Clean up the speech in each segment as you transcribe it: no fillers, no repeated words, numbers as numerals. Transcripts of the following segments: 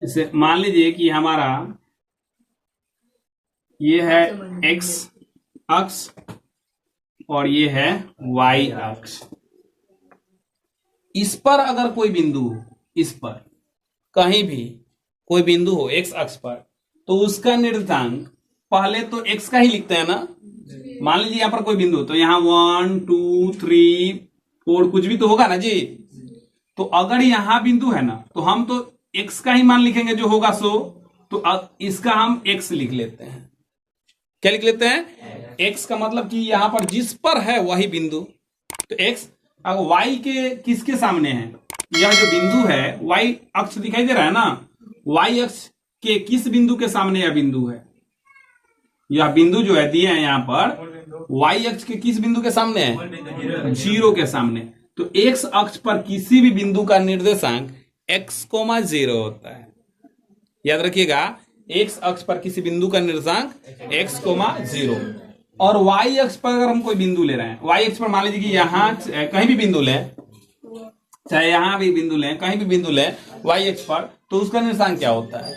इसे मान लीजिए कि हमारा ये है x अक्ष और ये है y अक्ष। इस पर अगर कोई बिंदु हो, इस पर कहीं भी कोई बिंदु हो x अक्ष पर, तो उसका निर्देशांक पहले तो x का ही लिखते हैं ना। मान लीजिए यहां पर कोई बिंदु, तो यहां 1 2 3 4 कुछ भी तो होगा ना जी। तो अगर यहां बिंदु है ना, तो हम तो x का ही मान लिखेंगे जो होगा सो। तो इसका हम x लिख लेते हैं। क्या लिख लेते हैं? x का मतलब कि यहां पर जिस पर है वही बिंदु। तो x अगर y के किसके सामने है, यह जो बिंदु है y अक्ष दिखाई दे रहा है ना, y अक्ष के किस बिंदु के सामने यह बिंदु है? यह बिंदु जो है दिए हैं यहां पर y अक्ष के किस बिंदु के सामने है? 0 के सामने। तो x अक्ष पर किसी भी बिंदु का निर्देशांक x, 0 होता है। याद रखिएगा, x अक्ष पर किसी बिंदु का निर्देशांक x, 0। और y अक्ष पर अगर हम कोई बिंदु ले रहे हैं, y अक्ष पर मान लीजिए कि यहां कहीं भी बिंदु लें, चाहे यहां भी बिंदु लें, कहीं भी बिंदु लें y अक्ष पर, तो उसका निर्देशांक क्या होता है?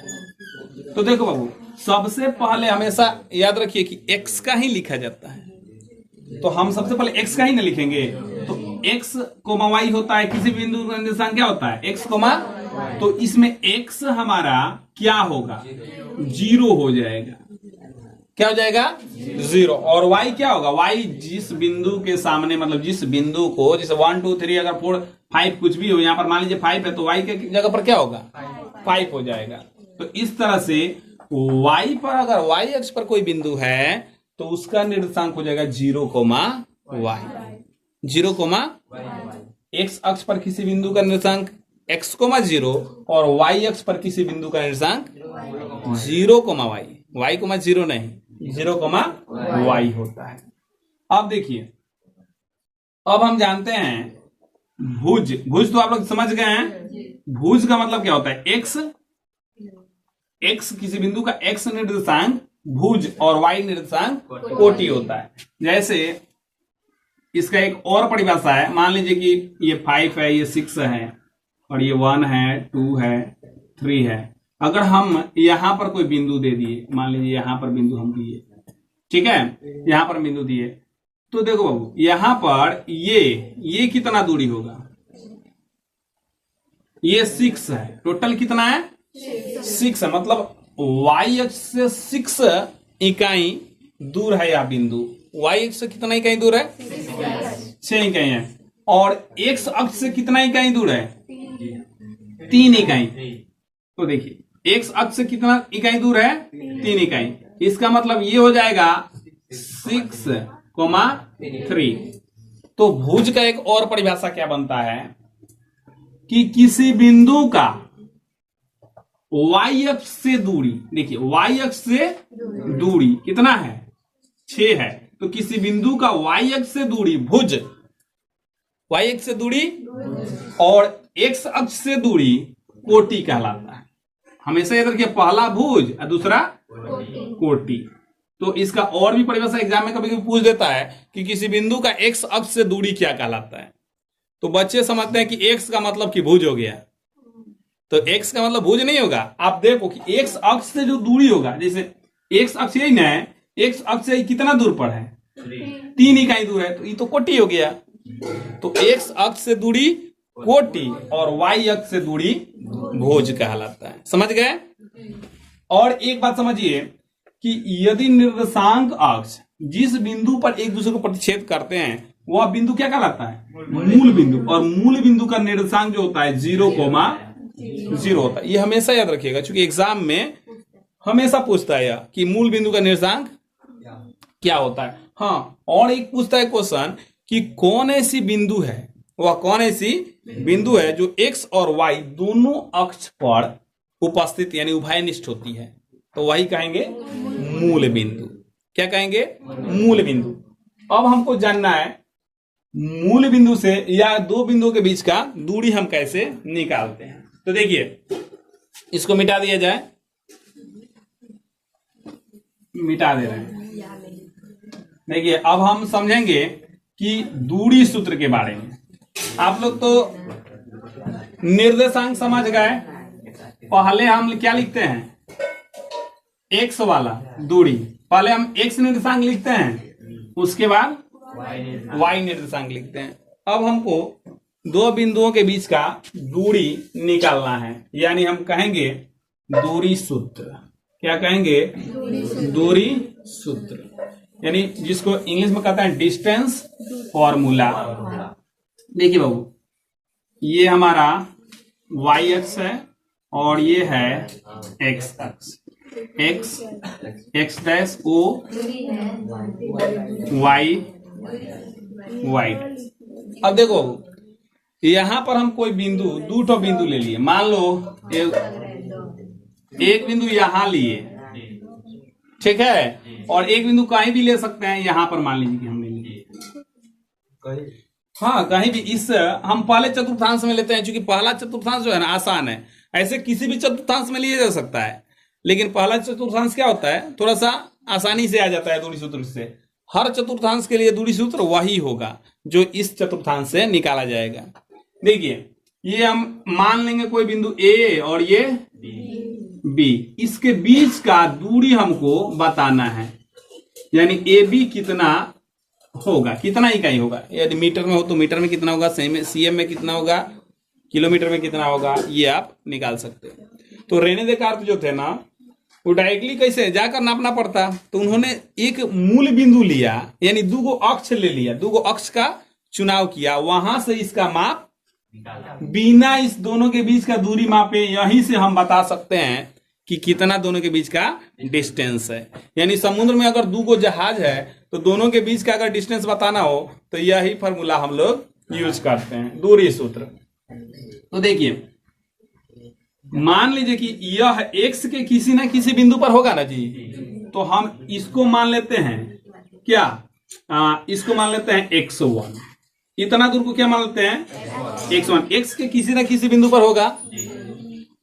तो देखो बाबू, सबसे पहले हमेशा याद रखिए कि x का ही लिखा जाता है। तो हम सबसे पहले x का ही ना लिखेंगे। तो x, y होता है, किसी बिंदु का निर्देशांक क्या होता है? x, तो इसमें x हमारा क्या होगा? 0 हो जाएगा। क्या हो जाएगा? 0। और y क्या होगा? y जिस बिंदु के सामने, मतलब जिस बिंदु को, जैसे 1 2 3 अगर 4 5 कुछ भी हो, यहां पर मान लीजिए 5 है, तो y के जगह पर क्या होगा? 5 हो जाएगा। तो इस तरह से y पर अगर y अक्ष पर कोई बिंदु है, तो उसका निर्देशांक हो जाएगा 0, y 0, x अक्ष पर किसी बिंदु का निर्देशांक x, 0 और y अक्ष पर किसी बिंदु का निर्देशांक 0, y 0 नहीं, 0, y होता है। अब देखिए, अब हम जानते हैं भुज। भुज तो आप लोग समझ गए हैं। भुज का मतलब क्या होता है? x किसी बिंदु का x निर्देशांक भुज और y निर्देशांक कोटि होता है। जैसे इसका एक और परिभाषा है, मान लीजिए कि ये 5 है, ये 6 है, और ये 1 है, 2 है, 3 है। अगर हम यहां पर कोई बिंदु दे दिए, मान लीजिए यहां पर बिंदु हम दिए, ठीक है, यहां पर बिंदु दिए, तो देखो बाबू, यहां पर ये कितना दूरी होगा? ये 6 है। टोटल कितना है? 6 है। मतलब y अक्ष से 6 इकाई दूर है यह बिंदु। y अक्ष से कितना इकाई दूर है? 6 इकाई है। और x अक्ष से कितना इकाई दूर है? 3 इकाई। तो देखिए, x अक्ष से कितना इकाई दूर है? 3 इकाई। इसका मतलब ये हो जाएगा 6, 3। तो भुज का एक और परिभाषा क्या बनता है कि किसी बिंदु का y अक्ष से दूरी, देखिए y अक्ष से दूरी कितना है? 6 है। तो किसी बिंदु का y अक्ष से दूरी भुज, y अक्ष से दूरी और x अक्ष से दूरी कोटि कहलाता है। हमेशा याद रखिए, पहला भुज और दूसरा कोटि। तो इसका और भी परिभाषा एग्जाम में कभी कभी पूछ देता है कि किसी बिंदु का x अक्ष से दूरी क्या कहलाता है। तो बच्चे समझते हैं कि x का मतलब कि भुज हो गया। तो x का मतलब भुज नहीं होगा। आप देखो कि x अक्ष से जो दूरी होगा, जैसे x अक्ष यही ना है, x अक्ष से कितना दूर पर है? 3 इकाई दूर है। तो ये तो कोटि हो गया। तो x अक्ष से दूरी कोटि और y अक्ष से दूरी भुज कहलाता है। समझ गए? और एक बात समझिए कि यदि निर्देशांक अक्ष जिस बिंदु पर एक दूसरे को प्रतिच्छेद करते हैं, वह बिंदु क्या कहलाता है? मूल बिंदु। और मूल बिंदु का निर्देशांक जो होता है 0, 0 होता है। ये हमेशा याद रखिएगा, क्योंकि एग्जाम में हमेशा पूछता है कि मूल बिंदु का निर्देशांक क्या होता है। हाँ, और एक पूछता है क्वेश्चन कि कौन ऐसी बिंदु है, वह कौन ऐसी बिंदु है जो x और y दोनों अक्ष पर उपस्थित यानी उभयनिष्ठ होती है। तो वही कहेंगे मूल बिंदु। क्या कहेंगे? मूल बिंदु। अब हमको जानना है मूल बिंदु से या दो बिंदुओं के बीच का दूरी हम कैसे निकालते हैं। तो देखिए, इसको मिटा दिया जाए, मिटा दे रहे हैं। देखिए, अब हम समझेंगे कि दूरी सूत्र के बारे में। आप लोग तो निर्देशांक समझ गए, पहले हम क्या लिखते हैं, एक्स वाला दूरी, पहले हम एक्स निर्देशांक लिखते हैं, उसके बाद वाई निर्देशांक लिखते हैं। अब हमको दो बिंदुओं के बीच का दूरी निकालना है, यानी हम कहेंगे दूरी सूत्र। क्या कहेंगे, दूरी सूत्र, यानी जिसको इंग्लिश में कहते हैं डिस्टेंस फॉर्मूला। देखिए बाबू, ये हमारा वाई अक्ष है और ये है एक्स अक्ष, X X dash O Y Y. अब देखो यहां पर हम कोई बिंदु, दो ठो बिंदु ले लिए, मान लो एक बिंदु यहां लिए, ठीक है, और एक बिंदु कहीं भी ले सकते हैं, यहां पर मान लीजिए कि हमने लिए, हाँ कहीं भी। इस हम पहले चतुर्थांश में लेते हैं, क्योंकि पहला चतुर्थांश जो है ना आसान है, ऐसे किसी भी चतुर्थांश में लिया जा सकता है, लेकिन पहला चतुर्थांश क्या होता है, थोड़ा सा आसानी से आ जाता है दूरी सूत्र से। हर चतुर्थांश के लिए दूरी सूत्र वही होगा जो इस चतुर्थांश से निकाला जाएगा। देखिए ये हम मान लेंगे कोई बिंदु ए और ये बी, इसके बीच का दूरी हमको बताना है, यानी ए बी कितना होगा, कितना इकाई होगा, यदि मीटर में हो तो मीटर में कितना होगा, सीएम में कितना होगा, किलोमीटर में कितना होगा, ये आप निकाल सकते हैं। तो रहने दे का अर्थ जो थे ना, वो डायरेक्टली कैसे जाकर नापना पड़ता, तो उन्होंने एक मूल बिंदु लिया, यानी दो गो अक्ष ले लिया, दो गो अक्ष का चुनाव किया, वहां से इसका माप बिना इस दोनों के बीच का दूरी मापे, यहीं से हम बता सकते हैं कि कितना दोनों के बीच का डिस्टेंस है। यानी समुद्र में अगर दो गो जहाज है तो दोनों के बीच का अगर डिस्टेंस बताना हो तो यही फॉर्मूला हम लोग यूज करते हैं, दूरी सूत्र। तो देखिए मान लीजिए कि यह एक्स के किसी ना किसी बिंदु पर होगा ना जी, तो हम इसको मान लेते हैं क्या, इसको मान लेते हैं x1, इतना दूर को क्या मान लेते हैं x1, एक्स के किसी ना किसी बिंदु पर होगा,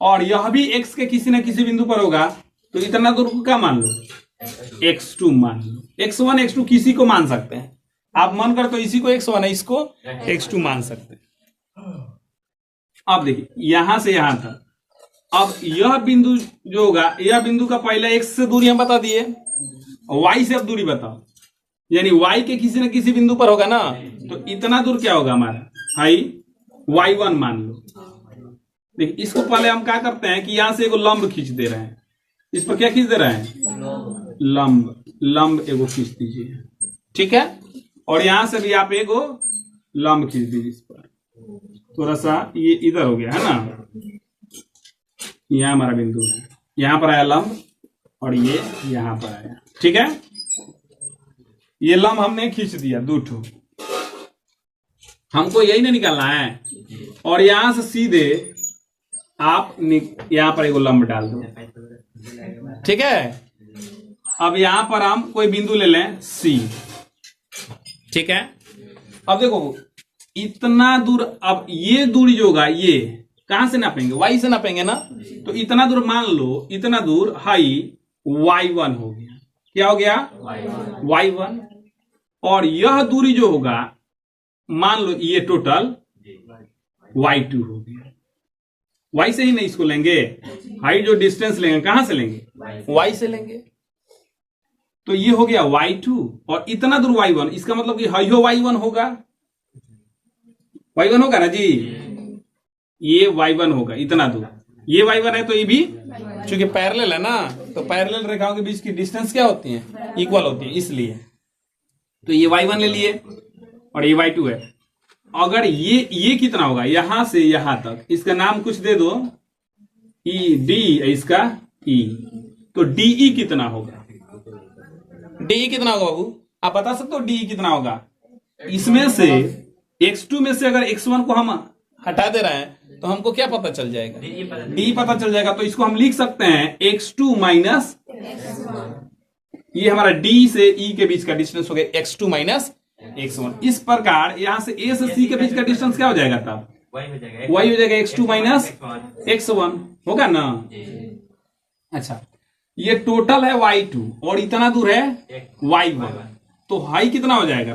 और यह भी एक्स के किसी न किसी बिंदु पर होगा, तो इतना दूर को क्या मान लो, x2 मान लो। x1 x2 किसी को मान सकते हैं, आप मन कर तो इसी को x1 है, इसको x2 मान सकते हैं। अब देखिए यहां से यहां तक, अब यह बिंदु जो होगा, यह बिंदु का पहला x से दूरी हम बता दिए, y से अब दूरी बताओ, यानी y के किसी न किसी बिंदु पर होगा ना, तो इतना दूर क्या होगा हमारा, हाई y1 मान लो। देखिए इसको पहले हम क्या करते हैं कि यहां से एगो लंब खींच दे रहे हैं, इस पर क्या खींच दे रहे हैं, लंब, लंब एगो खींच दीजिए, ठीक है, और यहां से भी आप एगो लंब खींच दीजिए इस पर, थोड़ा सा ये इधर हो गया है ना, यहां हमारा बिंदु है, यहां पर आया लंब और ये यहां पर आया, ठीक है, ये लंब हमने खींच दिया दो ठो, हमको यही ना निकालना है, और यहां से सीधे आप यहां पर एगो लंब डाल दो, ठीक है। अब यहां पर हम कोई बिंदु ले लें C, ठीक है। अब देखो इतना दूर, अब ये दूरी जो होगा ये कहां से नापेंगे, y से नापेंगे ना, तो इतना दूर मान लो, इतना दूर हाई y1 हो गया, क्या हो गया y1, और यह दूरी जो होगा मान लो ये टोटल y2 हो गया। y से ही नहीं इसको लेंगे, हाइट जो डिस्टेंस लेंगे कहां से लेंगे, y से लेंगे, तो ये हो गया y2, और इतना दूर y1, इसका मतलब कि हाई हो y1 होगा, y1 होगा ना जी, ये y1 होगा इतना दूर, ये y1 है, तो ये भी चूंकि पैरेलल है ना, तो पैरेलल रेखाओं के बीच की डिस्टेंस क्या होती है, इक्वल होती है, इसलिए तो ये y1 ले लिए और ये y2 है। अगर ये कितना होगा, यहां से यहां तक, इसका नाम कुछ दे दो, डी, इसका ई, तो डीई कितना होगा, डीई कितना होगा बाबू, आप बता सकते हो डीई कितना होगा। इसमें से x2 में से अगर x1 को हम हटा दे रहे हैं तो हमको क्या पता चल जाएगा, डी पता चल जाएगा, तो इसको हम लिख सकते हैं x2 माइनस, ये हमारा डी से ई के बीच का डिस्टेंस हो गया x2 माइनस x1। इस प्रकार यहां से a से c के बीच का डिस्टेंस क्या हो जाएगा, तब वही हो जाएगा x2 माइनस x1 होगा ना। अच्छा ये टोटल है y2 और इतना दूर है y1, तो हाई कितना हो जाएगा,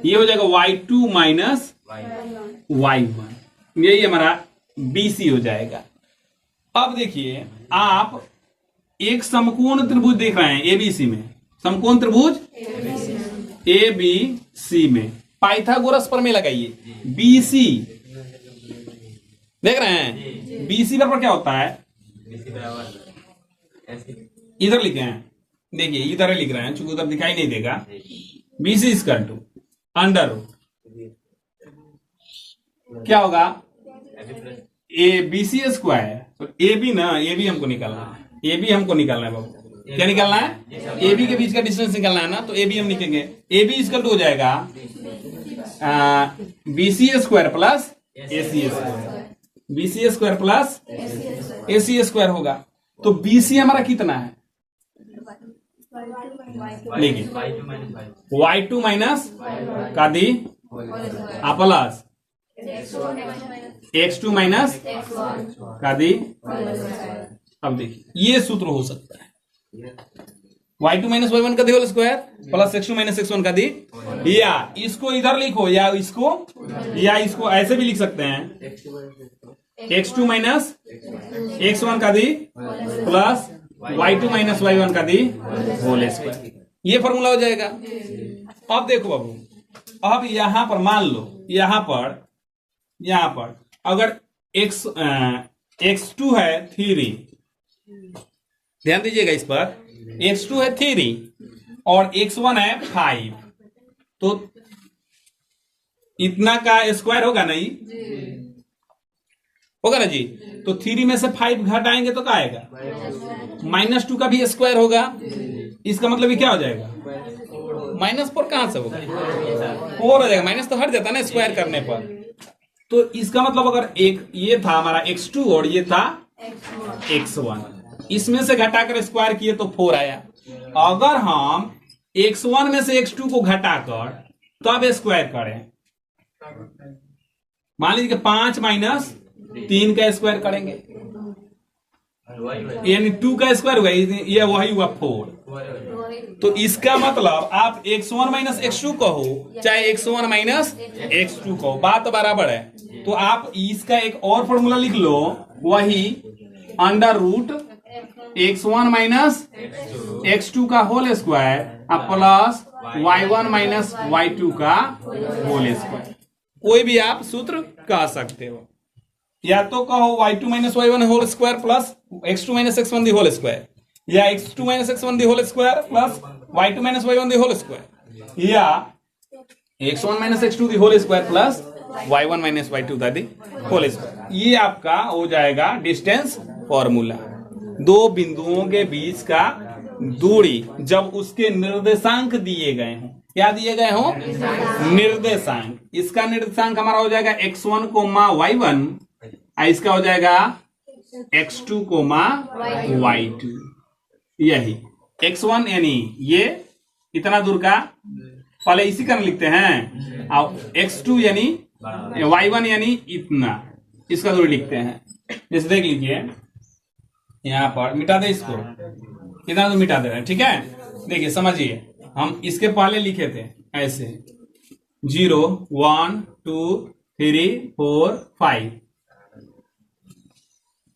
ये हो जाएगा y2 माइनस y1, यही हमारा BC हो जाएगा। अब देखिए आप एक समकोण त्रिभुज देख रहे हैं एबीसी में, समकोण त्रिभुज एबीसी में पाइथागोरस प्रमेय लगाइए। बीसी देख रहे हैं, बीसी पर क्या होता है, इधर लिखे हैं, देखिए इधर लिख रहे हैं चूंकि उधर दिखाई नहीं देगा। BC equal to under root क्या होगा, ए बीसी स्क्वायर, तो ए बी ना, ए बी हमको निकालना है, ए बी हमको निकालना है बाबू, क्या निकालना है, ए बी के बीच का डिस्टेंस निकालना है ना, तो ए बी हम लिखेंगे। ए बी इक्वल टू हो जाएगा BC square plus AC square, BC square plus AC square होगा। तो बीसी हमारा कितना है, देखिए y2 माइनस का दी प्लस x2 माइनस का दी। अब देखिए ये सूत्र हो सकता है y2 माइनस y1 का the whole square plus x2 minus x1 का दी, या इसको इधर लिखो या इसको ऐसे भी लिख सकते हैं x2 माइनस x1 का दी प्लस y2 माइनस y1 का दी होल स्क्वायर, ये फॉर्मूला हो जाएगा। अब देखो बाबू, अब यहां पर मान लो यहां पर अगर x2 है 3, ध्यान दीजिएगा इस पर, x2 है 3 और x1 है 5, तो इतना का स्क्वायर होगा नहीं, होगा ना जी। तो 3 में से 5 घटाएंगे तो क्या आएगा, -2 का भी स्क्वायर होगा, इसका मतलब ये क्या हो जाएगा, -4 कहां से होगा, 4 हो जाएगा, माइनस तो हट जाता है ना स्क्वायर करने पर। तो इसका मतलब अगर एक ये था हमारा x2 और ये था x1, इसमें से घटाकर स्क्वायर किए तो 4 आया। अगर हम x1 में से x2 को घटाकर तब स्क्वायर करें, मान लीजिए 5 माइनस 3 का स्क्वायर करेंगे, यानी 2 का स्क्वायर हुआ, ये वही हुआ 4। तो इसका मतलब आप x1 माइनस x2 कहो चाहे x1 माइनस x2 कहो, बात बराबर है। तो आप इसका एक और फॉर्मूला लिख लो, वही under root x1 minus x2 का whole square plus y1 minus y2 का होल स्क्वायर, कोई भी आप सूत्र कह सकते हो, या तो कहो y2 minus y1 whole square plus x2 minus x1 the whole square, या x2 minus x1 the whole square plus y2 minus y1 the whole square, या x1 minus x2 the whole square plus y1 minus y2 the whole square. ये आपका हो जाएगा distance formula. दो बिंदुओं के बीच का दूरी जब उसके निर्देशांक दिए गए हों, क्या दिए गए हों, निर्देशांक। इसका निर्देशांक हमारा हो जाएगा x1 कोमा y1, इसका हो जाएगा x2 कोमा y2, यही x1 यानी ये इतना दूर का, पहले इसी कारण लिखते हैं, और x2 यानी y1 यानी इतना, इसका दूरी लिखते हैं। जैसे देख लीजिए यहां पर, मिटा दे इसको, इतना तो मिटा दे रहे हैं, ठीक है। देखिए समझिए, हम इसके पहले लिखे थे ऐसे 0 1 2 3 4 5,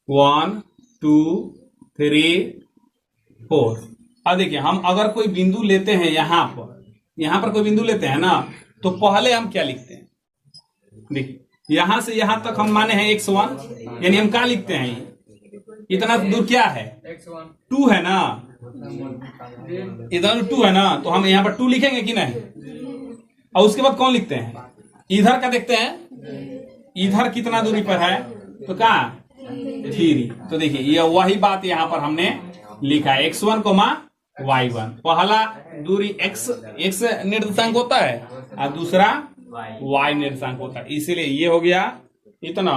1 2 3 4। अब देखिए हम अगर कोई बिंदु लेते हैं यहां पर कोई बिंदु लेते हैं ना, तो पहले हम क्या लिखते हैं, देखिए यहां से यहां तक हम माने हैं x1, यानी हम क्या लिखते हैं, इतना दूर क्या है, 2 है ना, इतना 2 है ना, तो हम यहाँ पर 2 लिखेंगे कि नहीं। और उसके बाद कौन लिखते हैं, इधर का देखते हैं, इधर कितना दूरी पर है, तो क्या 3। तो देखिए ये वही बात यहाँ पर हमने लिखा है, x1 कोमा y1, पहला दूरी x निर्देशांक होता है और दूसरा y निर्देशांक होता है, इसीलिए ये हो गया इतना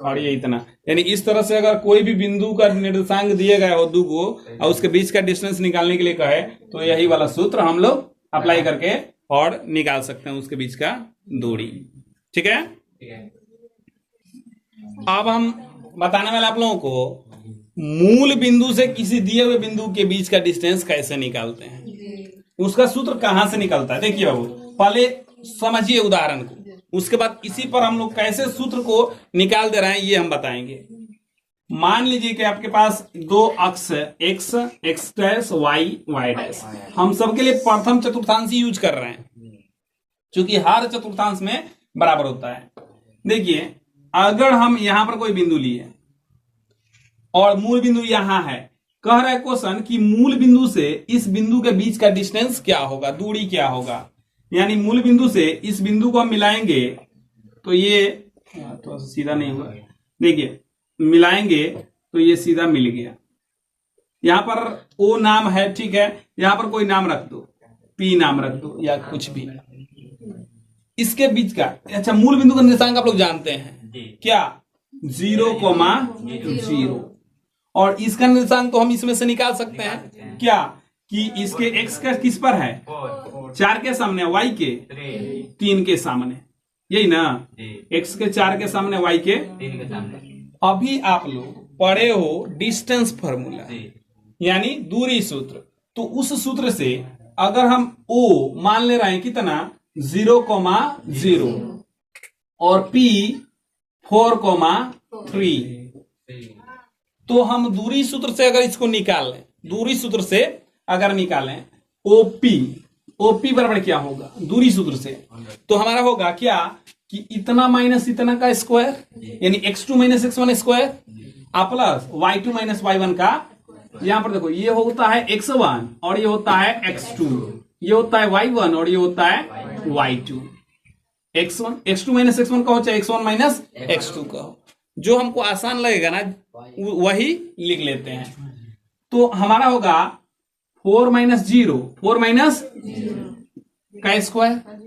और ये इतना। यानी इस तरह से अगर कोई भी बिंदु का निर्देशांक दिए गए हो 2 को और उसके बीच का डिस्टेंस निकालने के लिए कहे, तो यही वाला सूत्र हम लोग अप्लाई करके और निकाल सकते हैं उसके बीच का दूरी, ठीक है। अब हम बताने वाले आप लोगों को मूल बिंदु से किसी दिए हुए बिंदु के बीच का डिस्टेंस कैसे निकालते हैं, उसका सूत्र कहां से निकलता है। देखिए बाबू, पहले समझिए उदाहरण को, उसके बाद इसी पर हम लोग कैसे सूत्र को निकाल दे रहे हैं ये हम बताएंगे। मान लीजिए कि आपके पास दो अक्ष है, X X dash Y Y dash. हम सबके लिए प्रथम चतुर्थांश यूज कर रहे हैं क्योंकि हर चतुर्थांश में बराबर होता है। देखिए, अगर हम यहां पर कोई बिंदु लिए और मूल बिंदु यहां है, कह रहा है क्वेश्चन कि मूल बिंदु से इस बिंदु के बीच का डिस्टेंस क्या होगा, दूरी क्या होगा। यानी मूल बिंदु से इस बिंदु को हम मिलाएंगे तो ये तो सीधा नहीं हुआ, देखिए मिलाएंगे तो ये सीधा मिल गया। यहां पर ओ नाम है, ठीक है, यहां पर कोई नाम रख दो, पी नाम रख दो या कुछ भी। इसके बीच का, अच्छा मूल बिंदु का निर्देशांक आप लोग जानते हैं क्या, 0,0। और इसका निर्देशांक तो हम इसमें से निकाल सकते हैं क्या, कि इसके x का किस पर है, 4 के सामने, y के 3 के सामने, यही ना, x के 4 के सामने, y के 3 के सामने। अभी आप लोग पढ़े हो डिस्टेंस फॉर्मूला यानी दूरी सूत्र, तो उस सूत्र से अगर हम o मान ले रहे हैं कितना, 0,0 और p 4,3, तो हम दूरी सूत्र से अगर इसको निकाल लें, दूरी सूत्र से अगर निकालें ओपी बराबर क्या होगा दूरी सूत्र से, तो हमारा होगा क्या कि इतना माइनस इतना का स्क्वायर, यानी x2 minus x1 square plus y2 minus y1 का, यहां पर देखो ये होता है x1 और ये होता है x2, ये होता है y1 और ये होता है y2। x2 माइनस x1 का हो चाहे x1 माइनस x2 का हो, जो हमको आसान लगेगा ना वही लिख लेते हैं। तो हमारा होगा 4 माइनस 0, 4 माइनस का स्क्वायर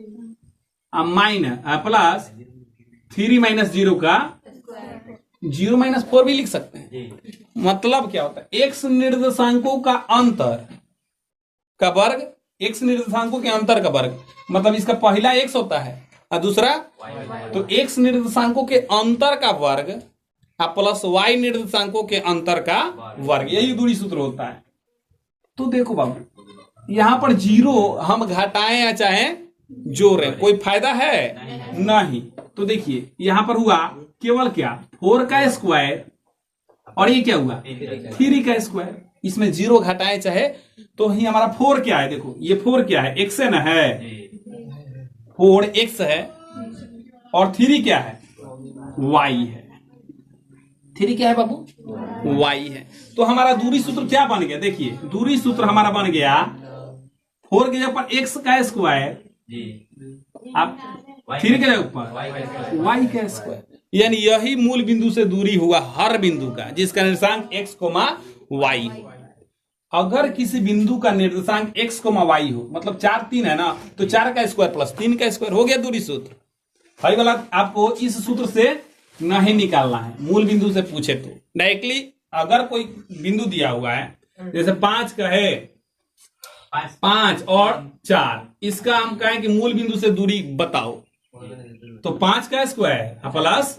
माइनस प्लस 3 माइनस 0 का 0 माइनस 4 भी लिख सकते हैं। मतलब क्या होता है, x निर्देशांकों का अंतर का वर्ग, x निर्देशांकों के अंतर का वर्ग, मतलब इसका पहला x होता है और दूसरा, तो x निर्देशांकों के अंतर का वर्ग प्लस y निर्देशांकों के अंतर का वर्ग, यही दूरी सूत्र होता है। तो देखो बाबू, यहां पर 0 हम घटाएं या चाहे जोड़ें, कोई फायदा है नहीं। तो देखिए यहां पर हुआ केवल क्या, 4 का स्क्वायर और ये क्या हुआ 3 का स्क्वायर, इसमें 0 घटाएं चाहे, तो ही हमारा 4 क्या है, देखो ये 4 क्या है, x है ना, है 4x है और 3 क्या है, y है। 3 क्या है बाबू, y है। तो हमारा दूरी सूत्र क्या बन गया, देखिए दूरी सूत्र हमारा बन गया 4 के ऊपर x का स्क्वायर, आप 3 के ऊपर y का स्क्वायर, यानी यही मूल बिंदु से दूरी हुआ हर बिंदु का जिसका निर्देशांक x, y हो। अगर किसी बिंदु का निर्देशांक x, y हो, मतलब 4 3 है ना, तो 4 का स्क्वायर प्लस 3 का स्क्वायर हो गया दूरी सूत्र। भाई वाला आपको इस सूत्र से नहीं निकालना है, मूल बिंदु से पूछे तो डायरेक्टली अगर कोई बिंदु दिया हुआ है जैसे 5 का है, 5 और 4, इसका हम कहें कि मूल बिंदु से दूरी बताओ, तो 5 का स्क्वायर प्लस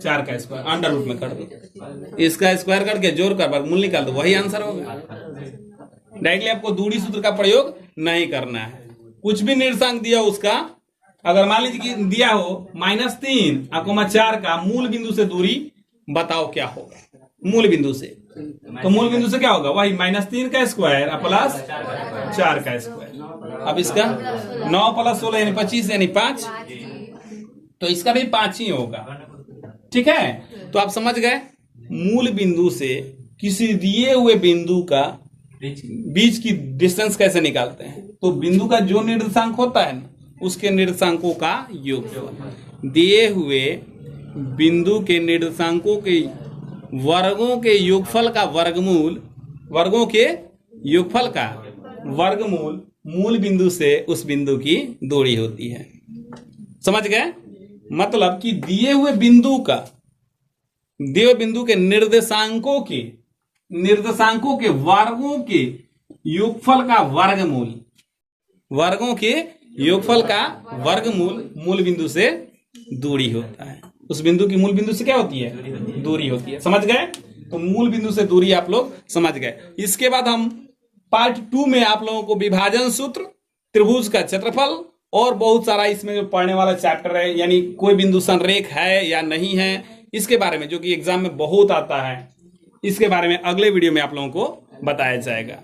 4 का स्क्वायर अंडर रूट में कर दो, इसका स्क्वायर करके जोड़ कर मूल निकाल दो, वही आंसर होगा। डायरेक्टली आपको दूरी सूत्र का प्रयोग नहीं करना है। कुछ भी निर्देशांक दिया उसका, अगर मान लीजिए कि दिया हो -3 4 का मूल बिंदु से दूरी बताओ क्या होगा, मूल बिंदु से, तो मूल बिंदु से क्या होगा, वही -3 का स्क्वायर प्लस 4 का स्क्वायर। अब इसका 9 प्लस 16 यानी 25 यानी 5, तो इसका भी 5 ही होगा, ठीक है। तो आप समझ गए मूल बिंदु से किसी दिए हुए बिंदु का बीच की डिस्टेंस कैसे निकालते हैं। तो बिंदु का जो निर्देशांक होता है ना, उसके निर्देशांकों का योगफल, दिए हुए बिंदु के निर्देशांकों के वर्गों के योगफल का वर्गमूल, वर्गों के योगफल का वर्गमूल मूल बिंदु से उस बिंदु की दूरी होती है। समझ गए, मतलब कि दिए हुए बिंदु का, दिए हुए बिंदु के निर्देशांकों के वर्गों के योगफल का वर्गमूल, वर्गों के योगफल का वर्गमूल मूल बिंदु से दूरी होता है। उस बिंदु की मूल बिंदु से क्या होती है, दूरी होती है। समझ गए, तो मूल बिंदु से दूरी आप लोग समझ गए। इसके बाद हम पार्ट 2 में आप लोगों को विभाजन सूत्र, त्रिभुज का क्षेत्रफल और बहुत सारा इसमें जो पढ़ने वाला चैप्टर है, यानी कोई बिंदु संरेख है या नहीं है, इसके बारे में, जो कि एग्जाम में बहुत आता है, इसके बारे में अगले वीडियो में आप लोगों को बताया जाएगा।